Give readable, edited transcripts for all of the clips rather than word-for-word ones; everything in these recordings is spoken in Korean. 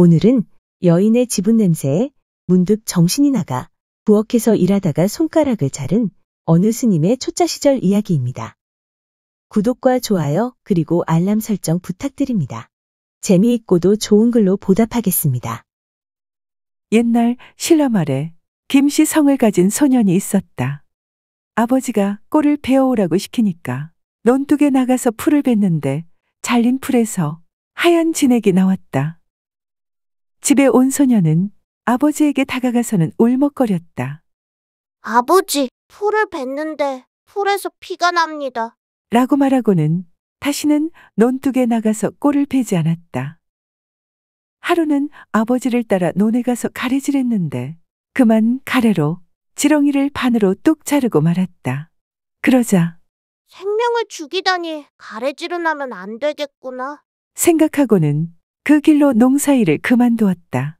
오늘은 여인의 지분 냄새에 문득 정신이 나가 부엌에서 일하다가 손가락을 자른 어느 스님의 초짜 시절 이야기입니다. 구독과 좋아요 그리고 알람 설정 부탁드립니다. 재미있고도 좋은 글로 보답하겠습니다. 옛날 신라말에 김씨 성을 가진 소년이 있었다. 아버지가 꼴을 베어오라고 시키니까 논둑에 나가서 풀을 뱄는데 잘린 풀에서 하얀 진액이 나왔다. 집에 온 소년은 아버지에게 다가가서는 울먹거렸다. 아버지, 풀을 뱄는데 풀에서 피가 납니다. 라고 말하고는 다시는 논둑에 나가서 꼴을 베지 않았다. 하루는 아버지를 따라 논에 가서 가래질했는데 그만 가래로 지렁이를 반으로 뚝 자르고 말았다. 그러자 생명을 죽이다니 가래질은 하면 안 되겠구나. 생각하고는 그 길로 농사일을 그만두었다.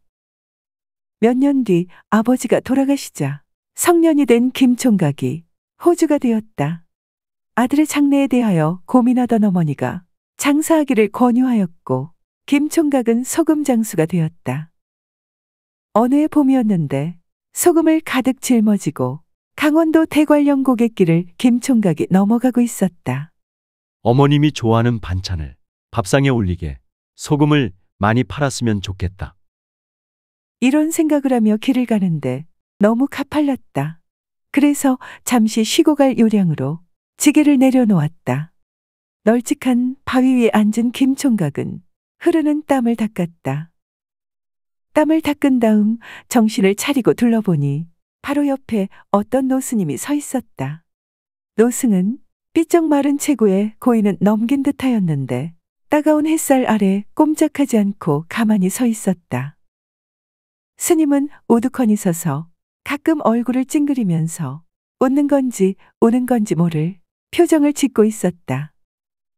몇 년 뒤 아버지가 돌아가시자 성년이 된 김총각이 호주가 되었다. 아들의 장래에 대하여 고민하던 어머니가 장사하기를 권유하였고 김총각은 소금 장수가 되었다. 어느 해 봄이었는데 소금을 가득 짊어지고 강원도 대관령 고갯길을 김총각이 넘어가고 있었다. 어머님이 좋아하는 반찬을 밥상에 올리게 소금을 많이 팔았으면 좋겠다. 이런 생각을 하며 길을 가는데 너무 가팔랐다. 그래서 잠시 쉬고 갈 요량으로 지게를 내려놓았다. 널찍한 바위 위에 앉은 김총각은 흐르는 땀을 닦았다. 땀을 닦은 다음 정신을 차리고 둘러보니 바로 옆에 어떤 노스님이 서 있었다. 노승은 삐쩍 마른 체구에 고이는 넘긴 듯하였는데 따가운 햇살 아래 꼼짝하지 않고 가만히 서 있었다. 스님은 우두커니 서서 가끔 얼굴을 찡그리면서 웃는 건지 우는 건지 모를 표정을 짓고 있었다.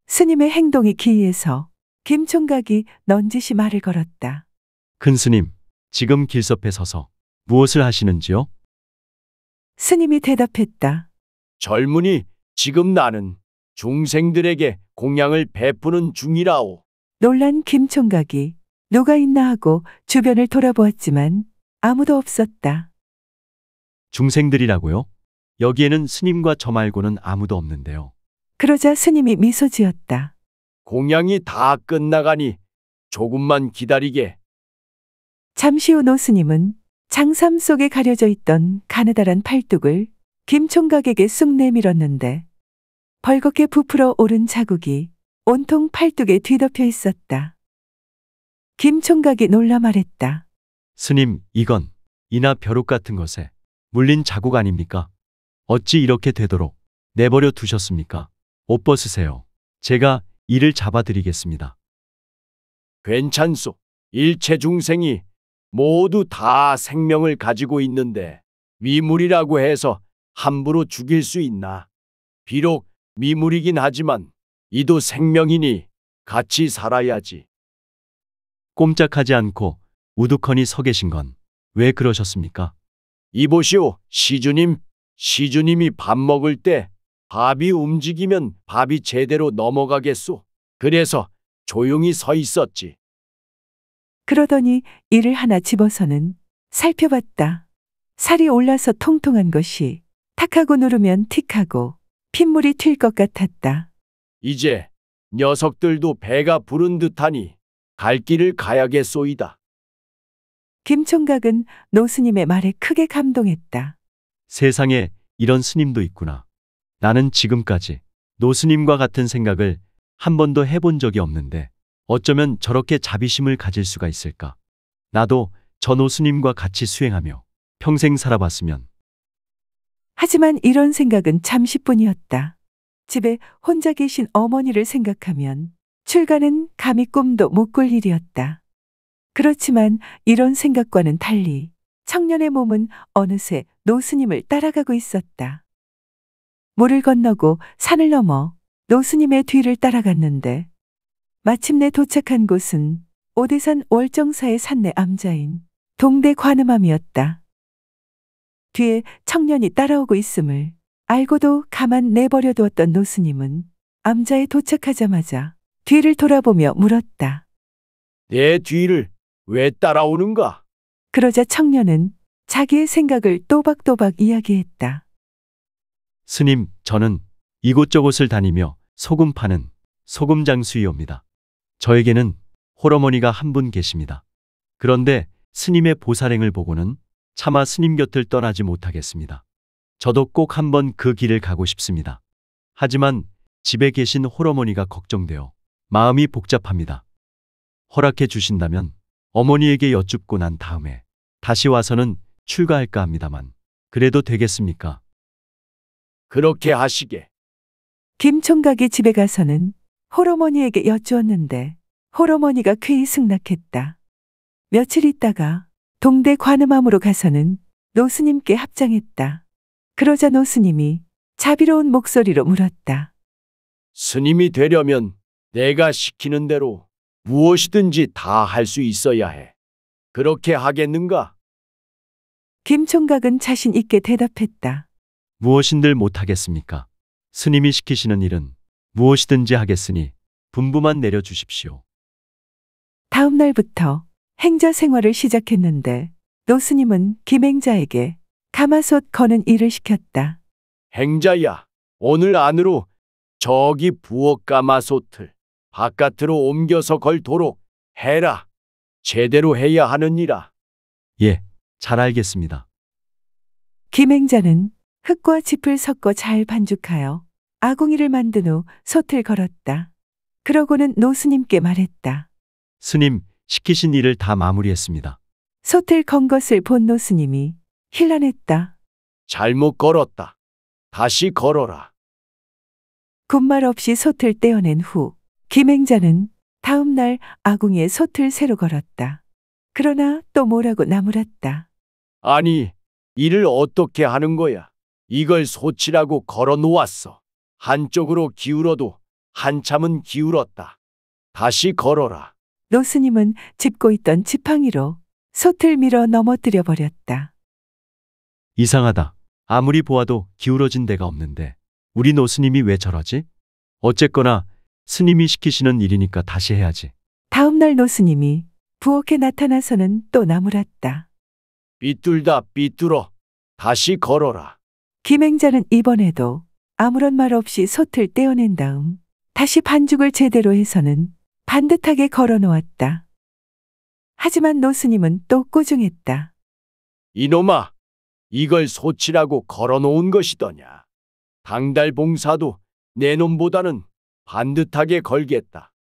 스님의 행동이 기이해서 김총각이 넌지시 말을 걸었다. 큰 스님, 지금 길섭에 서서 무엇을 하시는지요? 스님이 대답했다. 젊은이, 지금 나는 중생들에게 공양을 베푸는 중이라오. 놀란 김총각이 누가 있나 하고 주변을 돌아보았지만 아무도 없었다. 중생들이라고요? 여기에는 스님과 저 말고는 아무도 없는데요. 그러자 스님이 미소 지었다. 공양이 다 끝나가니 조금만 기다리게. 잠시 후 노스님은 장삼 속에 가려져 있던 가느다란 팔뚝을 김총각에게 쑥 내밀었는데 벌겋게 부풀어 오른 자국이 온통 팔뚝에 뒤덮여 있었다. 김총각이 놀라 말했다. 스님, 이건 이나 벼룩 같은 것에 물린 자국 아닙니까? 어찌 이렇게 되도록 내버려 두셨습니까? 옷 벗으세요. 제가 이를 잡아드리겠습니다. 괜찮소. 일체 중생이 모두 다 생명을 가지고 있는데 미물이라고 해서 함부로 죽일 수 있나? 비록 미물이긴 하지만 이도 생명이니 같이 살아야지. 꼼짝하지 않고 우두커니 서 계신 건 왜 그러셨습니까? 이보시오, 시주님. 시주님이 밥 먹을 때 밥이 움직이면 밥이 제대로 넘어가겠소. 그래서 조용히 서 있었지. 그러더니 이를 하나 집어서는 살펴봤다. 살이 올라서 통통한 것이 탁하고 누르면 틱하고 핏물이 튈 것 같았다. 이제 녀석들도 배가 부른 듯하니 갈 길을 가야겠소이다. 김총각은 노스님의 말에 크게 감동했다. 세상에 이런 스님도 있구나. 나는 지금까지 노스님과 같은 생각을 한 번도 해본 적이 없는데 어쩌면 저렇게 자비심을 가질 수가 있을까? 나도 저 노스님과 같이 수행하며 평생 살아봤으면. 하지만 이런 생각은 잠시뿐이었다. 집에 혼자 계신 어머니를 생각하면 출가는 감히 꿈도 못 꿀 일이었다. 그렇지만 이런 생각과는 달리 청년의 몸은 어느새 노스님을 따라가고 있었다. 물을 건너고 산을 넘어 노스님의 뒤를 따라갔는데 마침내 도착한 곳은 오대산 월정사의 산내 암자인 동대 관음암이었다. 뒤에 청년이 따라오고 있음을 알고도 가만 내버려 두었던 노스님은 암자에 도착하자마자 뒤를 돌아보며 물었다. 내 뒤를 왜 따라오는가? 그러자 청년은 자기의 생각을 또박또박 이야기했다. 스님, 저는 이곳저곳을 다니며 소금 파는 소금 장수이옵니다. 저에게는 홀어머니가 한 분 계십니다. 그런데 스님의 보살행을 보고는 차마 스님 곁을 떠나지 못하겠습니다. 저도 꼭 한번 그 길을 가고 싶습니다. 하지만 집에 계신 홀어머니가 걱정되어 마음이 복잡합니다. 허락해 주신다면 어머니에게 여쭙고 난 다음에 다시 와서는 출가할까 합니다만 그래도 되겠습니까? 그렇게 하시게. 김 총각이 집에 가서는 홀어머니에게 여쭈었는데 홀어머니가 쾌히 승낙했다. 며칠 있다가 동대 관음암으로 가서는 노스님께 합장했다. 그러자 노스님이 자비로운 목소리로 물었다. 스님이 되려면 내가 시키는 대로 무엇이든지 다 할 수 있어야 해. 그렇게 하겠는가? 김 총각은 자신 있게 대답했다. 무엇인들 못하겠습니까? 스님이 시키시는 일은 무엇이든지 하겠으니 분부만 내려주십시오. 다음 날부터 행자 생활을 시작했는데 노스님은 김행자에게 가마솥 거는 일을 시켰다. 행자야, 오늘 안으로 저기 부엌 가마솥을 바깥으로 옮겨서 걸도록 해라. 제대로 해야 하느니라. 예, 잘 알겠습니다. 김행자는 흙과 짚을 섞어 잘 반죽하여 아궁이를 만든 후 솥을 걸었다. 그러고는 노스님께 말했다. 스님, 시키신 일을 다 마무리했습니다. 솥을 건 것을 본 노스님이 힐난했다. 잘못 걸었다. 다시 걸어라. 군말 없이 솥을 떼어낸 후 김행자는 다음 날 아궁이에 솥을 새로 걸었다. 그러나 또 뭐라고 나무랐다. 아니, 일을 어떻게 하는 거야? 이걸 솥이라고 걸어 놓았어. 한쪽으로 기울어도 한참은 기울었다. 다시 걸어라. 노스님은 짚고 있던 지팡이로 솥을 밀어 넘어뜨려 버렸다. 이상하다. 아무리 보아도 기울어진 데가 없는데 우리 노스님이 왜 저러지? 어쨌거나 스님이 시키시는 일이니까 다시 해야지. 다음 날 노스님이 부엌에 나타나서는 또 나무랐다. 삐뚤다 삐뚤어. 다시 걸어라. 김행자는 이번에도 아무런 말 없이 솥을 떼어낸 다음 다시 반죽을 제대로 해서는 반듯하게 걸어 놓았다. 하지만 노스님은 또 꾸중했다. 이놈아, 이걸 솥이라고 걸어 놓은 것이더냐. 당달봉사도 내 놈보다는 반듯하게 걸겠다.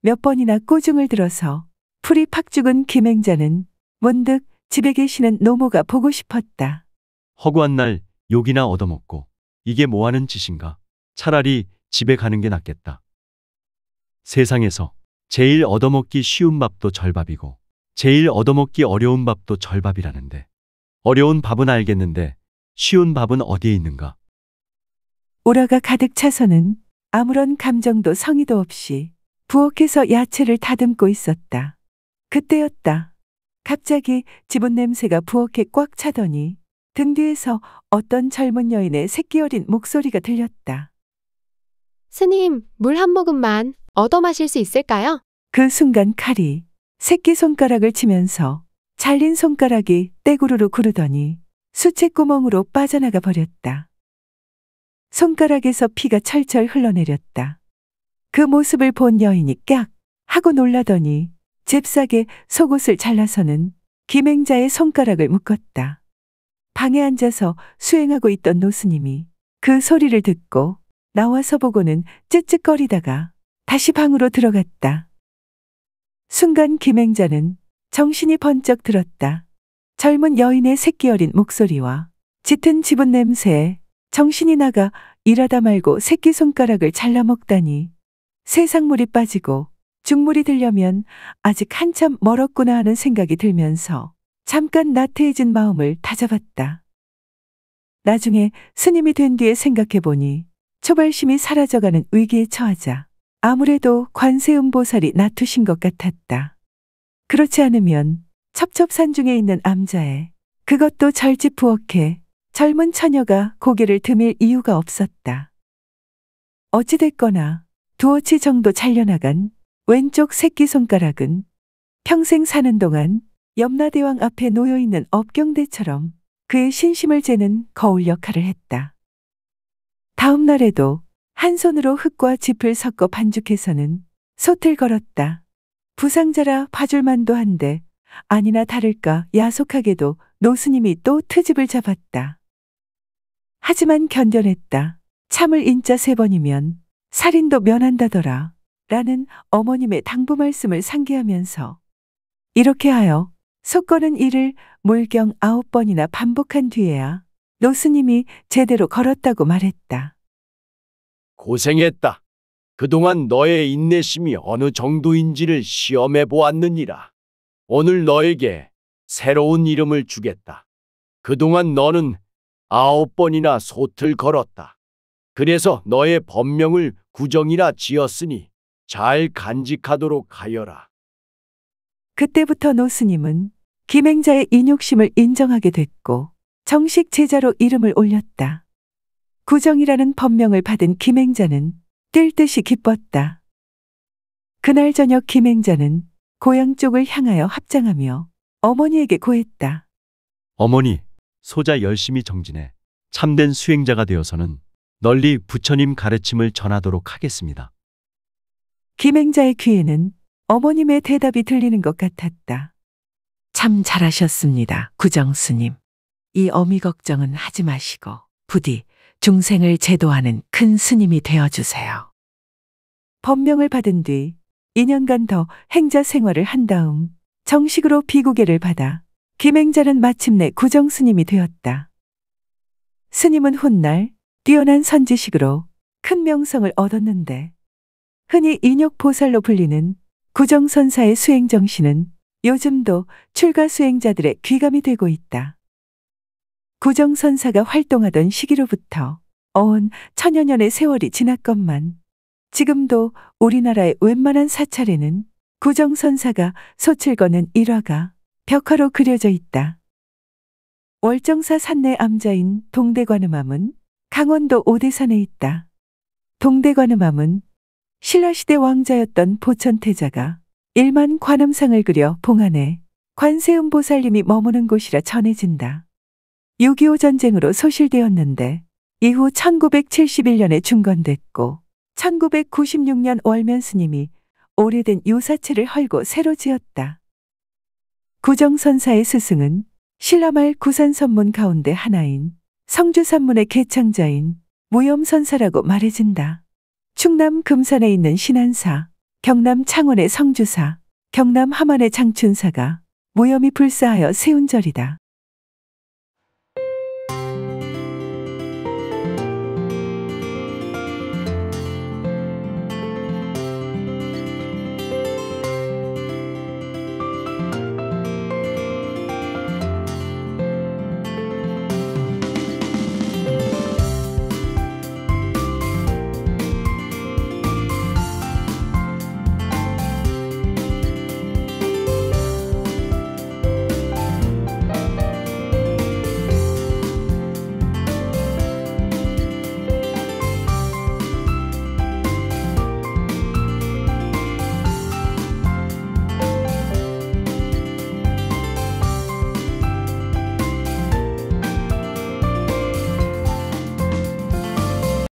몇 번이나 꾸중을 들어서 풀이 팍 죽은 김행자는 문득 집에 계시는 노모가 보고 싶었다. 허구한 날 욕이나 얻어먹고 이게 뭐하는 짓인가? 차라리 집에 가는 게 낫겠다. 세상에서 제일 얻어먹기 쉬운 밥도 절밥이고 제일 얻어먹기 어려운 밥도 절밥이라는데 어려운 밥은 알겠는데 쉬운 밥은 어디에 있는가? 오라가 가득 차서는 아무런 감정도 성의도 없이 부엌에서 야채를 다듬고 있었다. 그때였다. 갑자기 지분 냄새가 부엌에 꽉 차더니 등 뒤에서 어떤 젊은 여인의 새끼 어린 목소리가 들렸다. 스님, 물 한 모금만 얻어 마실 수 있을까요? 그 순간 칼이 새끼 손가락을 치면서 잘린 손가락이 떼구르르 구르더니 수채구멍으로 빠져나가 버렸다. 손가락에서 피가 철철 흘러내렸다. 그 모습을 본 여인이 깍 하고 놀라더니 잽싸게 속옷을 잘라서는 김행자의 손가락을 묶었다. 방에 앉아서 수행하고 있던 노스님이 그 소리를 듣고 나와서 보고는 쯧쯧거리다가 다시 방으로 들어갔다. 순간 김행자는 정신이 번쩍 들었다. 젊은 여인의 새끼 어린 목소리와 짙은 지분 냄새에 정신이 나가 일하다 말고 새끼손가락을 잘라먹다니 세상물이 빠지고 죽물이 들려면 아직 한참 멀었구나 하는 생각이 들면서 잠깐 나태해진 마음을 다잡았다. 나중에 스님이 된 뒤에 생각해보니 초발심이 사라져가는 위기에 처하자 아무래도 관세음보살이 놔두신 것 같았다. 그렇지 않으면 첩첩산중에 있는 암자에 그것도 절집 부엌에 젊은 처녀가 고개를 드밀 이유가 없었다. 어찌됐거나 두어치 정도 잘려나간 왼쪽 새끼손가락은 평생 사는 동안 염라대왕 앞에 놓여있는 업경대처럼 그의 신심을 재는 거울 역할을 했다. 다음 날에도 한 손으로 흙과 짚을 섞어 반죽해서는 솥을 걸었다. 부상자라 봐줄만도 한데 아니나 다를까 야속하게도 노스님이 또 트집을 잡았다. 하지만 견뎌냈다. 참을 인자 3번이면 살인도 면한다더라. 라는 어머님의 당부 말씀을 상기하면서 이렇게 하여 솥거는 일을 물경 9번이나 반복한 뒤에야 노스님이 제대로 걸었다고 말했다. 고생했다. 그동안 너의 인내심이 어느 정도인지를 시험해 보았느니라. 오늘 너에게 새로운 이름을 주겠다. 그동안 너는 9번이나 솥을 걸었다. 그래서 너의 법명을 구정이라 지었으니 잘 간직하도록 하여라. 그때부터 노스님은 김행자의 인욕심을 인정하게 됐고 정식 제자로 이름을 올렸다. 구정이라는 법명을 받은 김행자는 뛸 듯이 기뻤다. 그날 저녁 김행자는 고향 쪽을 향하여 합장하며 어머니에게 고했다. 어머니, 소자 열심히 정진해 참된 수행자가 되어서는 널리 부처님 가르침을 전하도록 하겠습니다. 김행자의 귀에는 어머님의 대답이 들리는 것 같았다. 참 잘하셨습니다, 구정스님. 이 어미 걱정은 하지 마시고 부디 중생을 제도하는 큰 스님이 되어주세요. 법명을 받은 뒤 2년간 더 행자 생활을 한 다음 정식으로 비구계를 받아 김행자는 마침내 구정스님이 되었다. 스님은 훗날 뛰어난 선지식으로 큰 명성을 얻었는데 흔히 인욕보살로 불리는 구정선사의 수행정신은 요즘도 출가 수행자들의 귀감이 되고 있다. 구정선사가 활동하던 시기로부터 어언 천여 년의 세월이 지났건만 지금도 우리나라의 웬만한 사찰에는 구정선사가 솥을 거는 일화가 벽화로 그려져 있다. 월정사 산내 암자인 동대관음암은 강원도 오대산에 있다. 동대관음암은 신라시대 왕자였던 보천태자가 1만 관음상을 그려 봉안에 관세음보살님이 머무는 곳이라 전해진다. 6.25 전쟁으로 소실되었는데 이후 1971년에 중건됐고 1996년 월면 스님이 오래된 요사체를 헐고 새로 지었다. 구정선사의 스승은 신라말 구산선문 가운데 하나인 성주산문의 개창자인 무염선사라고 말해진다. 충남 금산에 있는 신안사, 경남 창원의 성주사, 경남 함안의 장춘사가 무염이 불사하여 세운 절이다.